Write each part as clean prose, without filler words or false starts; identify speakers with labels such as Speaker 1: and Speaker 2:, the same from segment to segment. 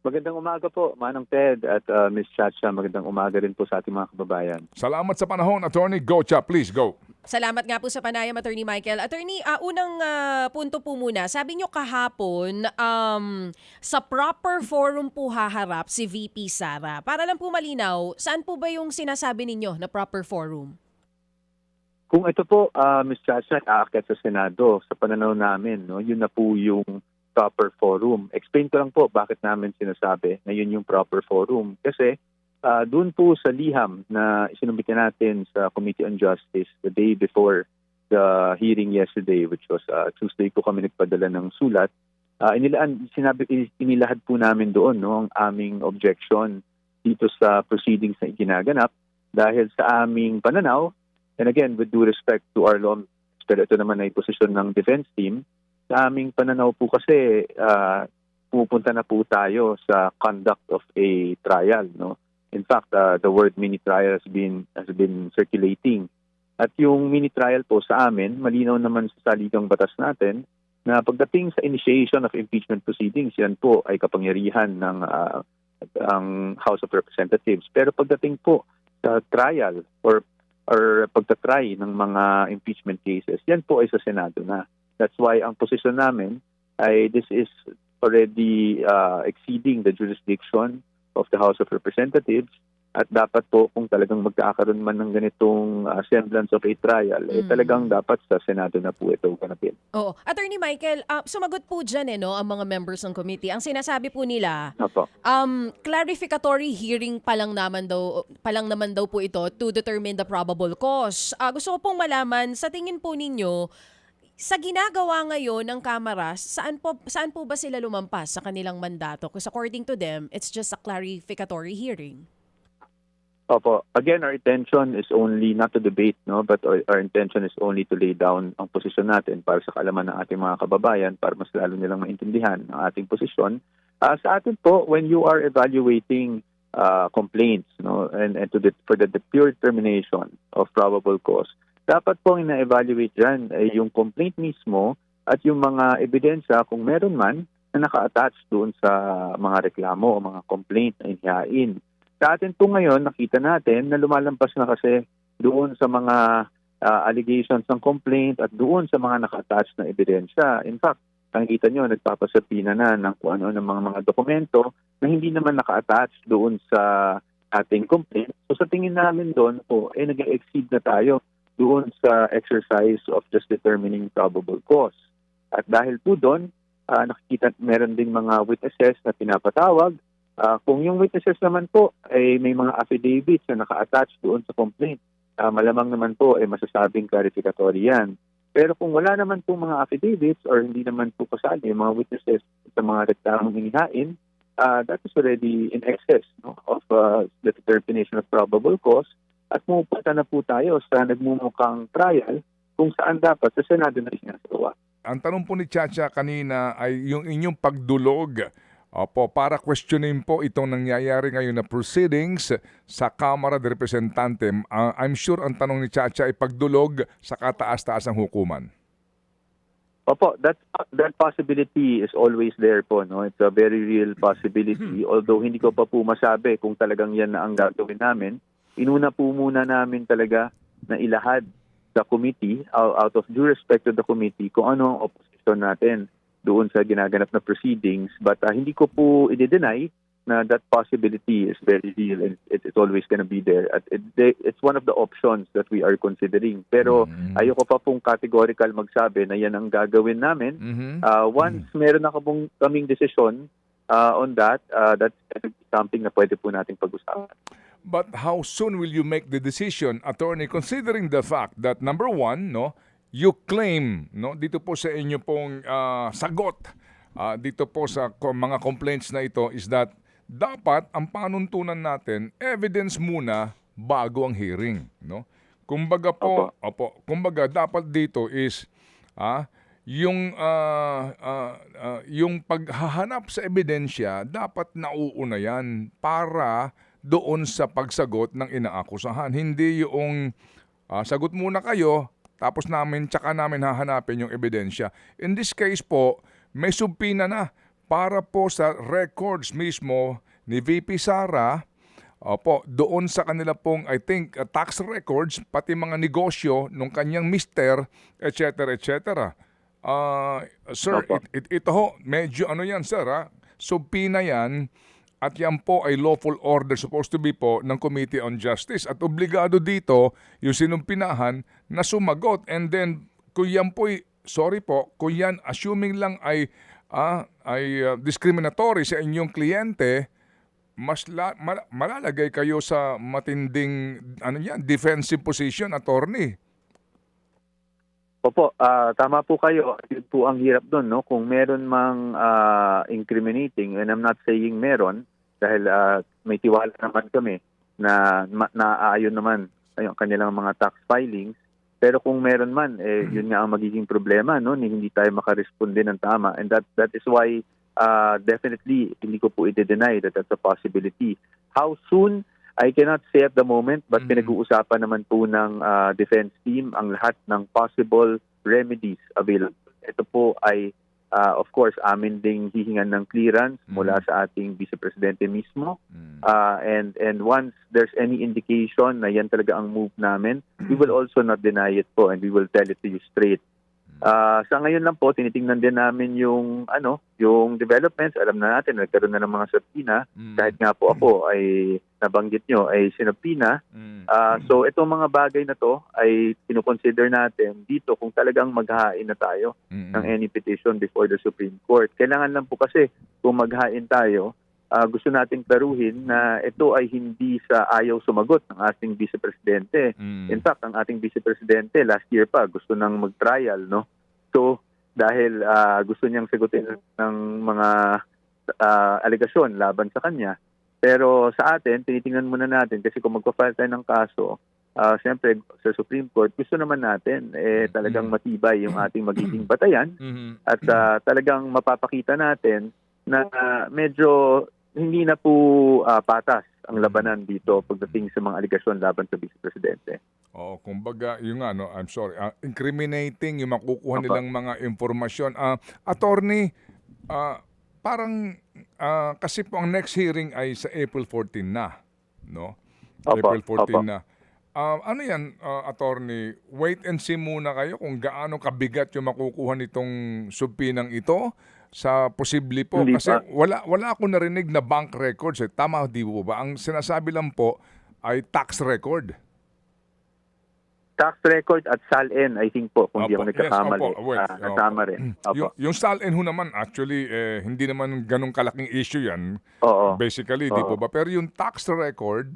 Speaker 1: Magandang umaga po, Manong Ted at Miss Chacha. Magandang umaga rin po sa ating mga kababayan.
Speaker 2: Salamat sa panahon, Attorney. Go, Cha. Please, go.
Speaker 3: Salamat nga po sa panayam, Attorney Michael. Attorney, unang punto po muna. Sabi nyo kahapon, sa proper forum po haharap si VP Sara. Para lang po malinaw, saan po ba yung sinasabi ninyo na proper forum?
Speaker 1: Kung ito po, Miss Chacha, aakyat sa Senado, sa pananaw namin, no, yun na po yung proper forum. Explain ko lang po bakit namin sinasabi na yun yung proper forum. Kasi doon po sa liham na isinumbit natin sa Committee on Justice the day before the hearing yesterday, which was Tuesday po kami nagpadala ng sulat, inilahad po namin doon, no, ang aming objection dito sa proceedings na iginaganap dahil sa aming pananaw, and again, with due respect to our law, pero ito naman ay posisyon ng defense team, sa aming pananaw po kasi pumupunta na po tayo sa conduct of a trial, no? In fact, the word mini trial has been circulating. At yung mini trial po sa amin, malinaw naman sa saligang batas natin na pagdating sa initiation of impeachment proceedings, yan po ay kapangyarihan ng ang House of Representatives. Pero pagdating po sa trial or pagtatry ng mga impeachment cases, yan po ay sa Senado na. That's why ang posisyon namin ay this is already exceeding the jurisdiction of the House of Representatives at dapat po kung talagang magkakaroon man ng ganitong semblance of a trial, talagang dapat sa Senado na po ito ganapin.
Speaker 3: Oo. Attorney Michael, sumagot po dyan ang mga members ng committee. Ang sinasabi po nila,
Speaker 1: Opo.
Speaker 3: clarificatory hearing pa lang naman daw po ito to determine the probable cause. Gusto ko pong malaman, sa tingin po ninyo, sa ginagawa ngayon ng Kamara, saan po ba sila lumampas sa kanilang mandato? Because according to them, it's just a clarificatory hearing.
Speaker 1: Opo. Again, our intention is only not to debate, no, but our intention is only to lay down ang posisyon natin para sa kaalaman ng ating mga kababayan para mas lalo nilang maintindihan ang ating posisyon. Sa atin po, when you are evaluating complaints, no, and for the pure determination of probable cause, dapat po ina-evaluate dyan ay yung complaint mismo at yung mga ebidensya kung meron man na naka-attach doon sa mga reklamo o mga complaint na inihain. Sa atin po ngayon, nakita natin na lumalampas na kasi doon sa mga allegations ng complaint at doon sa mga naka-attach na ebidensya. In fact, nakikita nyo, nagpapasapina na ng kung ano ng mga dokumento na hindi naman naka-attach doon sa ating complaint. So sa tingin namin doon po, nag-exceed na tayo doon sa exercise of just determining probable cause. At dahil po doon, nakikita meron ding mga witnesses na pinapatawag. Kung yung witnesses naman po ay may mga affidavits na naka-attach doon sa complaint, malamang naman po ay masasabing clarificatory yan. Pero kung wala naman po mga affidavits or hindi naman po kasali yung mga witnesses sa mga reklamong inihain, that is already in excess, no, of the determination of probable cause. At pupunta na po tayo sa nagmumukhang trial kung saan dapat sa Senado na isinasagawa.
Speaker 2: Ang tanong po ni Chacha kanina ay yung inyong pagdulog para questionin po itong nangyayari ngayon na proceedings sa Kamara de Representante. I'm sure ang tanong ni Chacha ay pagdulog sa kataas-taasang hukuman.
Speaker 1: Opo, that possibility is always there po, no? It's a very real possibility. Although hindi ko pa po masabi kung talagang yan na ang gagawin namin. Inuna po muna namin talaga na ilahad sa committee, out of due respect to the committee, kung ano ang opposition natin doon sa ginaganap na proceedings. But hindi ko po i-deny na that possibility is very real and it's always gonna be there. At it's one of the options that we are considering. Pero ayoko pa pong categorical magsabi na yan ang gagawin namin. Once meron na kaming desisyon on that, that's something na pwede po nating pag-usapan.
Speaker 2: But how soon will you make the decision, Attorney, considering the fact that number one, no, you claim, no, dito po sa inyo pong sagot, dito po sa mga complaints na ito is that dapat ang panuntunan natin evidence muna bago ang hearing, no? Kumbaga po, kumbaga dapat dito is yung paghahanap sa ebidensya dapat nauuna yan para doon sa pagsagot ng inaakusahan. Hindi yung sagot muna kayo, tapos tsaka namin hahanapin yung ebidensya. In this case po, may subpina na para po sa records mismo ni VP Sara, opo, doon sa kanila pong, I think, tax records, pati mga negosyo nung kanyang mister, etc. etc. Sir,
Speaker 1: Opo.
Speaker 2: ito ho, medyo ano yan, sir, ha? Subpina yan, at yan po ay lawful order supposed to be po ng Committee on Justice. At obligado dito yung sinumpinahan na sumagot. And then, kung yan po, sorry po, kung yan assuming lang ay discriminatory sa inyong kliyente, malalagay kayo sa matinding defensive position, attorney.
Speaker 1: Opo, tama po kayo. Yun po ang hirap doon, no? Kung meron mang incriminating, and I'm not saying meron, dahil may tiwala naman kami na naaayon naman ang kanilang mga tax filings. Pero kung meron man, yun nga ang magiging problema, no? Hindi tayo makaresponde ng tama. And that is why definitely hindi ko po i-deny that that's a possibility. How soon? I cannot say at the moment, but pinag-uusapan naman po ng defense team ang lahat ng possible remedies available. Ito po ay, of course, amin ding hihingan ng clearance mula sa ating Vice Presidente mismo. And once there's any indication na yan talaga ang move namin, we will also not deny it po and we will tell it to you straight. Sa ngayon lang po, tinitingnan din namin yung developments. Alam na natin, nagkaroon na ng mga subpoena. Kahit nga po ako ay nabanggit nyo, ay sinubpoena. So itong mga bagay na to ay kinukonsider natin dito kung talagang maghahain na tayo ng any petition before the Supreme Court. Kailangan lang po kasi kung maghain tayo, gusto nating klaruhin na ito ay hindi sa ayaw sumagot ng ating Vice Presidente. In fact, ang ating Vice Presidente last year pa gusto nang mag-trial, no? So, dahil gusto niyang sagutin ng mga alegasyon laban sa kanya. Pero sa atin, tinitingnan muna natin kasi kung magpa-file tayo ng kaso, siyempre sa Supreme Court, gusto naman natin talagang matibay yung ating magiging batayan at talagang mapapakita natin na medyo hindi na po patas ang labanan dito pagdating sa mga aligasyon laban sa Vice Presidente.
Speaker 2: Oo, kumbaga, yung I'm sorry, incriminating yung makukuha nilang mga informasyon. Attorney, parang kasi po ang next hearing ay sa April 14 na, no? April 14 na. Ano yan, attorney? Wait and see muna kayo kung gaano kabigat yung makukuha nitong subpinang ito sa posible po.
Speaker 1: Hindi
Speaker 2: Kasi
Speaker 1: pa.
Speaker 2: wala akong narinig na bank records. Tama, di po ba? Ang sinasabi lang po ay tax record.
Speaker 1: Tax record at SALN, I think po, kung di ako nagkakamali. Tama rin.
Speaker 2: Yung SALN ho naman, actually, hindi naman ganun kalaking issue yan.
Speaker 1: Oo.
Speaker 2: Basically, di po ba? Pero yung tax record,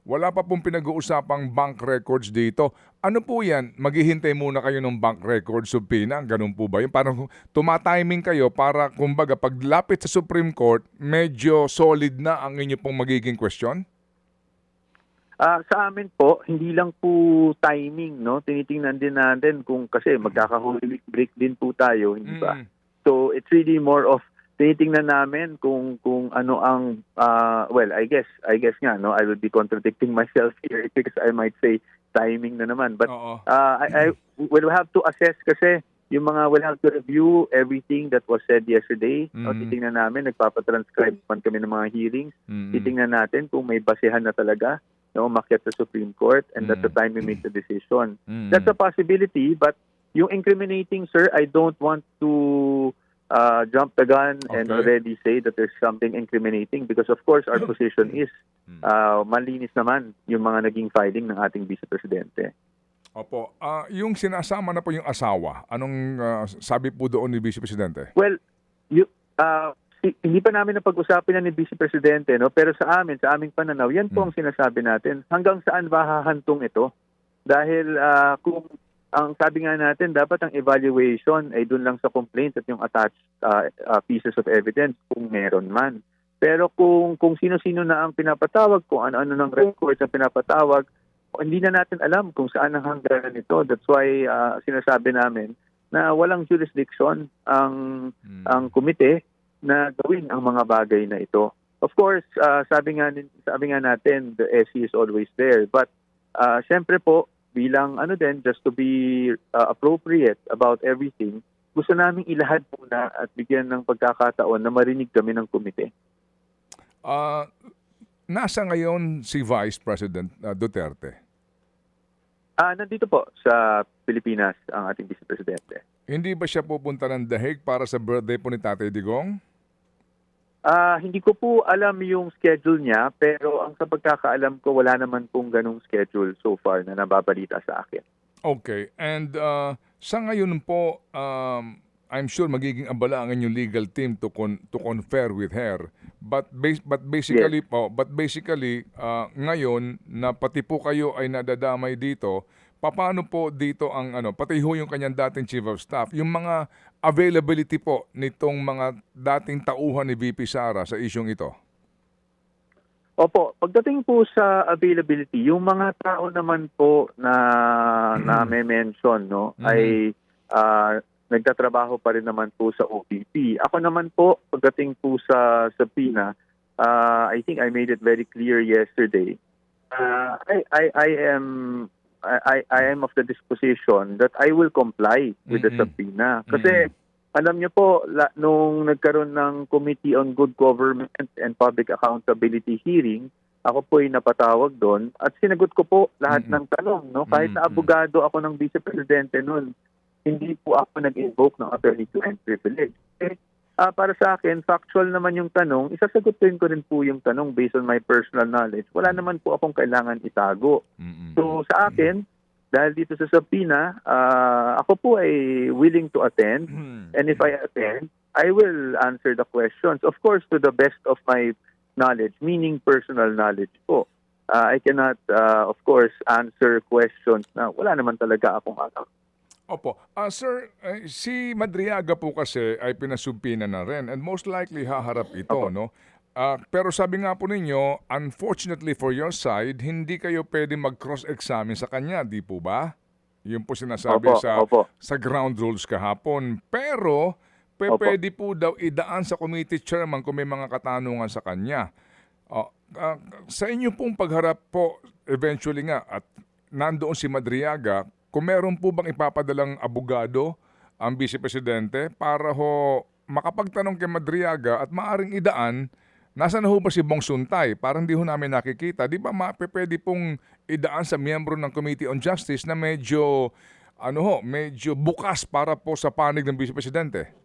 Speaker 2: wala pa pong pinag-uusapang bank records dito. Ano po yan? Maghihintay muna kayo ng bank records subpoena? Ganun po ba yun? Parang tumatiming kayo para, kumbaga, paglapit sa Supreme Court, medyo solid na ang inyo pong magiging question?
Speaker 1: Sa amin po, hindi lang po timing, no? Tinitingnan din natin kung kasi magkaka-Holy Week break din po tayo, hindi ba? So it's really more of tinitingnan namin kung ano ang well, I guess nga, no, I would be contradicting myself here because I might say timing na naman, but I will have to assess kasi yung mga will have to review everything that was said yesterday. No, titingnan namin, nagpapatranscribe man kami ng mga hearings. Titingnan natin kung may basehan na talaga na umakyat sa Supreme Court, and that's the time we make the decision. That's a possibility, but yung incriminating, sir, I don't want to jump the gun and already say that there's something incriminating because of course our position is malinis naman yung mga naging filing ng ating Vice Presidente.
Speaker 2: Opo. Yung sinasama na po yung asawa, anong sabi po doon ni Vice Presidente?
Speaker 1: Well, hindi pa namin napag-usapan yan ni Vice Presidente, no? Pero sa aming pananaw, yan po ang sinasabi natin. Hanggang saan ba hahantong ito? Dahil kung ang sabi nga natin, dapat ang evaluation ay dun lang sa complaint at yung attached pieces of evidence kung meron man. Pero kung sino-sino na ang pinapatawag, kung ano-ano ng records ang pinapatawag, hindi na natin alam kung saan ang hangganan ito. That's why sinasabi namin na walang jurisdiction ang komite na gawin ang mga bagay na ito. Of course, sabi nga natin, the SC is always there. But syempre po, bilang just to be appropriate about everything, gusto naming ilahad muna at bigyan ng pagkakataon na marinig kami ng komite.
Speaker 2: Ah, nasa ngayon si Vice President Duterte?
Speaker 1: Nandito po sa Pilipinas ang ating Vice Presidente.
Speaker 2: Hindi ba siya pupunta ng Dahig para sa birthday po ni Tatay Digong?
Speaker 1: Hindi ko po alam yung schedule niya, pero ang sa pagkakaalam ko, wala naman pong ganong schedule so far na nababalita sa akin.
Speaker 2: Okay. And sa ngayon po, I'm sure magiging abala ang inyong legal team to confer with her. But basically ngayon na pati po kayo ay nadadamay dito, paano po dito ang pati ho yung kanyang dating chief of staff, yung mga availability po nitong mga dating tauhan ni VP Sara sa isyong ito?
Speaker 1: Opo, pagdating po sa availability, yung mga tao naman po na may mention, no, ay nagtatrabaho pa rin naman po sa OPP. Ako naman po, pagdating po sa PINA, I think I made it very clear yesterday. I am of the disposition that I will comply with the subpoena. Kasi alam niyo po, nung nagkaroon ng Committee on Good Government and Public Accountability hearing, ako po ay napatawag doon at sinagot ko po lahat ng tanong. No? Kahit na abogado ako ng Vice Presidente noon, hindi po ako nag-invoke ng attorney-client privilege. Para sa akin, factual naman yung tanong, isasagutin ko rin po yung tanong based on my personal knowledge. Wala naman po akong kailangan itago. So sa akin, dahil dito sa subpoena, ako po ay willing to attend. And if I attend, I will answer the questions. Of course, to the best of my knowledge, meaning personal knowledge po. I cannot, of course, answer questions na wala naman talaga akong alam.
Speaker 2: Opo. Sir, si Madriaga po kasi ay pinasumpina na rin and most likely haharap ito, no? Pero sabi nga po ninyo, unfortunately for your side, hindi kayo pwede mag-cross-examine sa kanya, di po ba? Yun po sinasabi sa ground rules kahapon. Pero, pwede po daw idaan sa committee chairman kung may mga katanungan sa kanya. Sa inyo pong pagharap po, eventually nga, at nandoon si Madriaga, kung meron po bang ipapadalang abogado ang Vice Presidente para ho makapagtanong kay Madriaga at maaring idaan, nasa na ho ba si Bong Suntay? Parang di ho namin nakikita. Di ba pwede pong idaan sa miyembro ng Committee on Justice na medyo bukas para po sa panig ng Vice Presidente?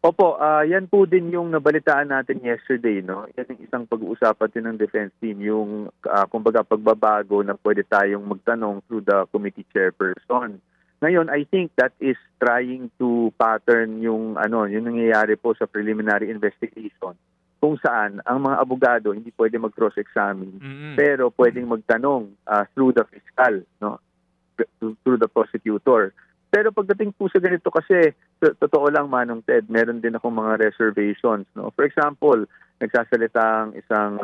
Speaker 1: Opo, yan po din yung nabalitaan natin yesterday, no? Yan yung isang pag-uusapan din ng defense team, yung kumbaga pagbabago na pwede tayong magtanong through the committee chairperson. Ngayon, I think that is trying to pattern yung nangyayari po sa preliminary investigation kung saan ang mga abogado hindi pwede mag-cross-examine pero pwedeng magtanong through the fiscal, no? Through the prosecutor. Pero pagdating po sa ganito kasi, totoo lang Manong Ted, meron din akong mga reservations. No? For example, nagsasalita ang isang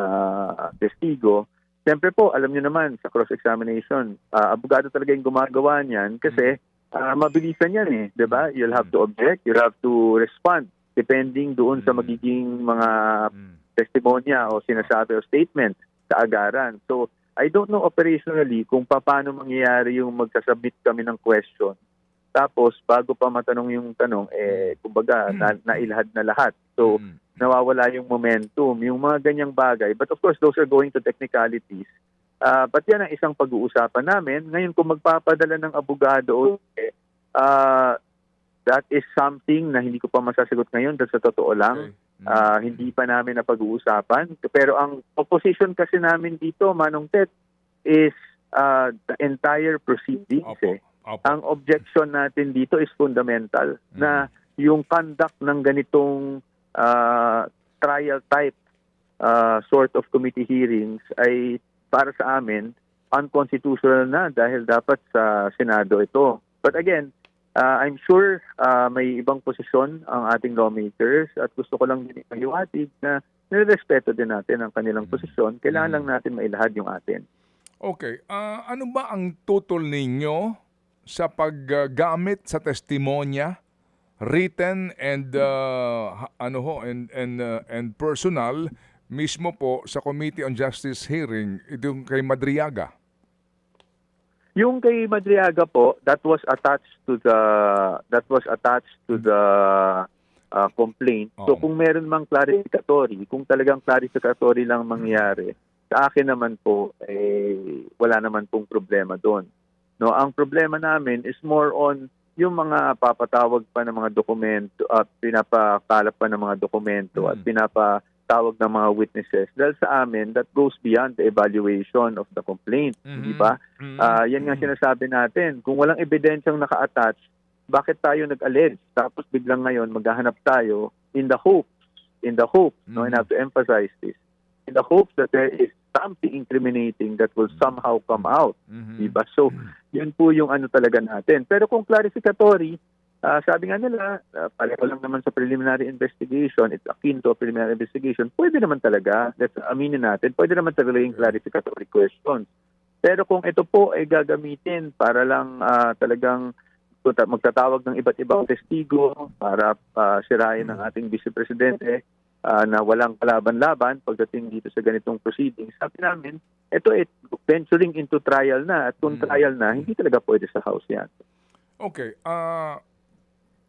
Speaker 1: testigo. Siyempre po, alam niyo naman, sa cross-examination, abogado talaga yung gumagawa niyan kasi mabilisan yan eh. Diba? You'll have to object, you'll have to respond depending doon sa magiging mga testimonya o sinasabi o statement sa agaran. So, I don't know operationally kung paano mangyayari yung magsasubmit kami ng question. Tapos, bago pa matanong yung tanong, kumbaga, nailahad na lahat. So, nawawala yung momentum, yung mga ganyang bagay. But of course, those are going to technicalities. But yan ang isang pag-uusapan namin. Ngayon, kung magpapadala ng abogado, that is something na hindi ko pa masasagot ngayon dahil sa totoo lang. Hindi pa namin na pag-uusapan. Pero ang opposition kasi namin dito, Manong Ted, is the entire proceedings. Ang objection natin dito is fundamental na yung conduct ng ganitong trial type sort of committee hearings ay para sa amin unconstitutional na dahil dapat sa Senado ito. But again, I'm sure may ibang posisyon ang ating lawmakers at gusto ko lang din ipahiwatig na nirespeto din natin ang kanilang posisyon. Kailangan lang natin mailahad yung atin.
Speaker 2: Okay. Ano ba ang tutol ninyo sa paggamit sa testimonya, written and and personal mismo po sa Committee on Justice hearing itong kay Madriaga?
Speaker 1: Yung kay Madriaga po, that was attached to the complaint. So
Speaker 2: Oo.
Speaker 1: kung meron mang clarificatory, kung talagang clarificatory lang mangyari, sa akin naman po wala naman pong problema doon. No, ang problema namin is more on yung mga papatawag pa ng mga dokumento at pinapakalap pa ng mga dokumento at pinapatawag ng mga witnesses. Dahil sa amin, that goes beyond the evaluation of the complaint. Di ba? Yan nga sinasabi natin. Kung walang ebidensyang naka-attach, bakit tayo nag-allege? Tapos biglang ngayon, maghahanap tayo in the hopes, no, and I have to emphasize this, in the hopes that there is something incriminating that will somehow come out. Diba? So, yun po yung ano talaga natin. Pero kung clarificatory, sabi nga nila, pareho lang naman sa preliminary investigation, it's akin to a preliminary investigation, pwede naman talaga, let's aminin natin, pwede naman talaga yung clarificatory questions. Pero kung ito po ay gagamitin para lang talagang magtatawag ng iba't ibang testigo para sirain ng ating Vice Presidente, na walang kalaban-laban pagdating dito sa ganitong proceedings. Sabi namin, ito venturing into trial na. At kung trial na, hindi talaga pwede sa House yan.
Speaker 2: Okay.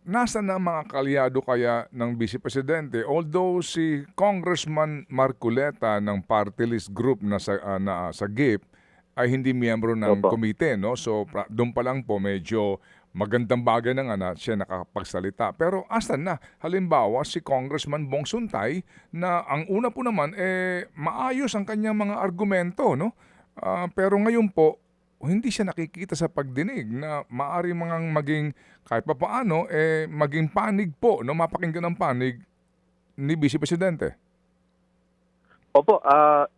Speaker 2: Nasaan na ang mga kalyado kaya ng Vice Presidente? Although si Congressman Marcoleta ng party list group na sa GIP ay hindi miyembro ng komite, no? So doon pa lang po medyo magandang bagay na nga na siya nakapagsalita. Pero asan na? Halimbawa, si Congressman Bong Suntay na ang una po naman, maayos ang kanyang mga argumento, no? Pero ngayon po, hindi siya nakikita sa pagdinig na maari maging kahit pa paano, maging panig po, no? Mapakinggan ang panig ni Vice Presidente.
Speaker 1: Opo,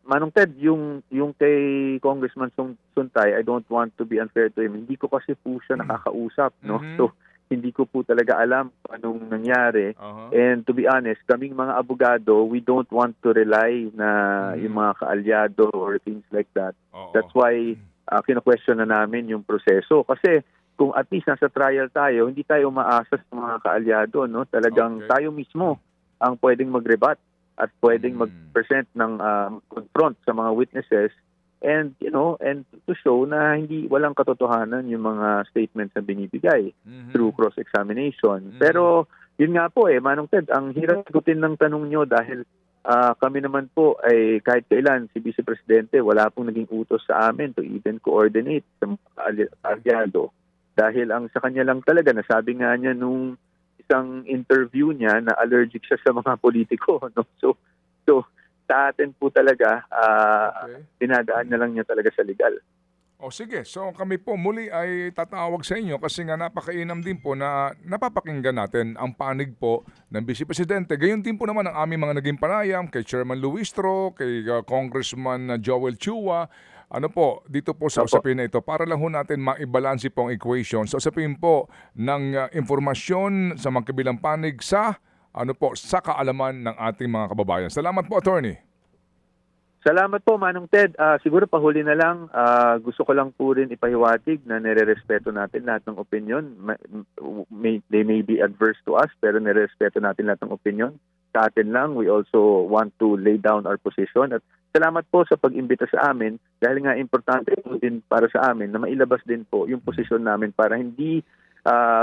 Speaker 1: Manong Ted, yung kay Congressman Suntay, I don't want to be unfair to him. Hindi ko kasi po siya nakakausap, no? So, hindi ko po talaga alam anong nangyari. And to be honest, kaming mga abogado, we don't want to rely na yung mga kaalyado or things like that. That's why kino-question na namin yung proseso. Kasi kung at least nasa trial tayo, hindi tayo maasa sa mga kaalyado, no? Talagang tayo mismo ang pwedeng mag-rebut at pwedeng mag-present ng confront sa mga witnesses and to show na walang katotohanan yung mga statements na binibigay through cross-examination. Pero yun nga po Manong Ted, ang hirap sagutin ng tanong nyo dahil kami naman po ay kahit kailan si Vice Presidente wala pong naging utos sa amin to even coordinate sa mga aliado dahil ang sa kanya lang talaga, nasabi nga niya nung isang interview niya na allergic siya sa mga politiko, no? So sa atin po talaga dinadaan na lang niya talaga sa legal.
Speaker 2: O sige, so kami po muli ay tatawag sa inyo kasi nga napakainam din po na napapakinggan natin ang panig po ng Vice Presidente. Gayon din po naman ang aming mga naging panayam kay Chairman Luis Tro, kay Congressman Joel Chua. Ano po, dito po sa usapin na ito, para lang ho natin maibalansi po ang equation. Sa usapin po ng informasyon sa mga kabilang panig sa kaalaman ng ating mga kababayan. Salamat po, Attorney.
Speaker 1: Salamat po, Manong Ted. Siguro pahuli na lang, gusto ko lang po rin ipahiwatig na nire-respeto natin lahat ng opinion. They may be adverse to us, pero nire-respeto natin lahat ng opinion. Sa atin lang, we also want to lay down our position. At salamat po sa pag-imbita sa amin dahil nga importante po din para sa amin na mailabas din po yung posisyon namin para hindi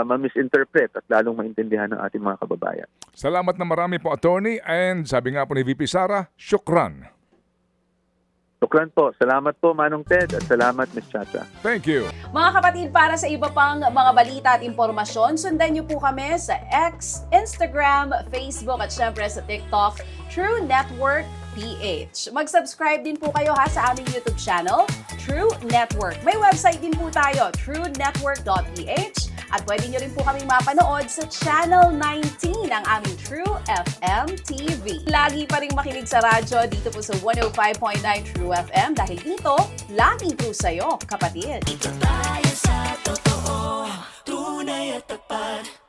Speaker 1: ma-misinterpret at lalong maintindihan ng ating mga kababayan.
Speaker 2: Salamat na marami po, Attorney. And sabi nga po ni VP Sara, syukran.
Speaker 1: Syukran po. Salamat po, Manong Ted, at salamat, Ms. Chacha.
Speaker 2: Thank you.
Speaker 3: Mga kapatid, para sa iba pang mga balita at impormasyon, sundan niyo po kami sa X, Instagram, Facebook at syempre sa TikTok, True Network PH. Mag-subscribe din po kayo sa aming YouTube channel, True Network. May website din po tayo, truenetwork.ph, at pwede nyo rin po kaming mapanood sa Channel 19 ng aming True FM TV. Lagi pa rin makinig sa radyo dito po sa 105.9 True FM dahil dito, laging true sa'yo, kapatid.
Speaker 4: Dito tayo sa totoo, tunay at tapat.